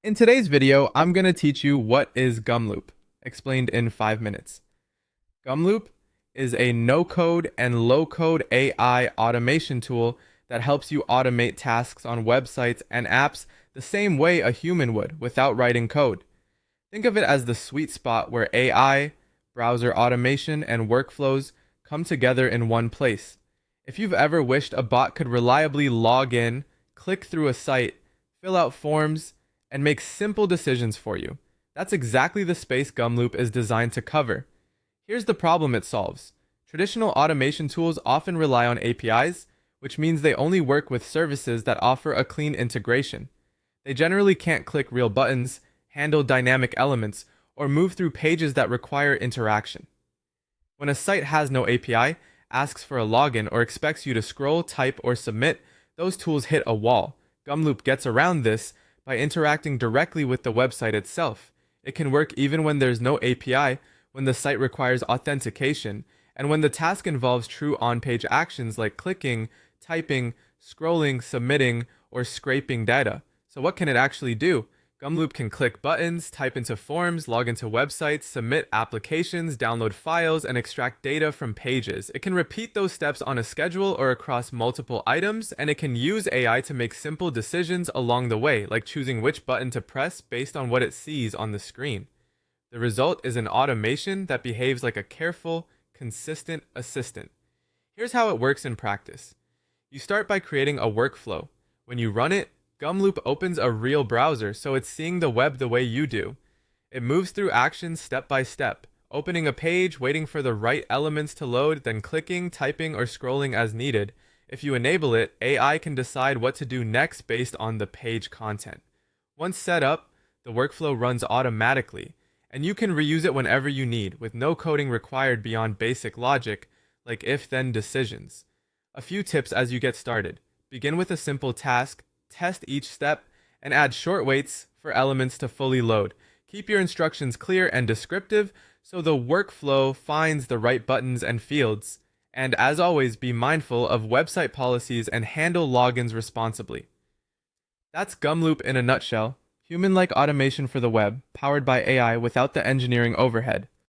In today's video, I'm going to teach you what is Gumloop, explained in 5 minutes. Gumloop is a no-code and low-code AI automation tool that helps you automate tasks on websites and apps the same way a human would without writing code. Think of it as the sweet spot where AI, browser automation, and workflows come together in one place. If you've ever wished a bot could reliably log in, click through a site, fill out forms, and make simple decisions for you, that's exactly the space Gumloop is designed to cover. Here's the problem it solves. Traditional automation tools often rely on APIs, which means they only work with services that offer a clean integration. They generally can't click real buttons, handle dynamic elements, or move through pages that require interaction. When a site has no API, asks for a login, or expects you to scroll, type, or submit, those tools hit a wall. Gumloop gets around this by interacting directly with the website itself. It can work even when there's no API, when the site requires authentication, and when the task involves true on-page actions like clicking, typing, scrolling, submitting, or scraping data. So what can it actually do? Gumloop can click buttons, type into forms, log into websites, submit applications, download files, and extract data from pages. It can repeat those steps on a schedule or across multiple items, and it can use AI to make simple decisions along the way, like choosing which button to press based on what it sees on the screen. The result is an automation that behaves like a careful, consistent assistant. Here's how it works in practice. You start by creating a workflow. When you run it, Gumloop opens a real browser, so it's seeing the web the way you do. It moves through actions step by step, opening a page, waiting for the right elements to load, then clicking, typing, or scrolling as needed. If you enable it, AI can decide what to do next based on the page content. Once set up, the workflow runs automatically, and you can reuse it whenever you need, with no coding required beyond basic logic, like if-then decisions. A few tips as you get started. Begin with a simple task, test each step, and add short waits for elements to fully load. Keep your instructions clear and descriptive so the workflow finds the right buttons and fields. And as always, be mindful of website policies and handle logins responsibly. That's Gumloop in a nutshell. Human-like automation for the web, powered by AI without the engineering overhead.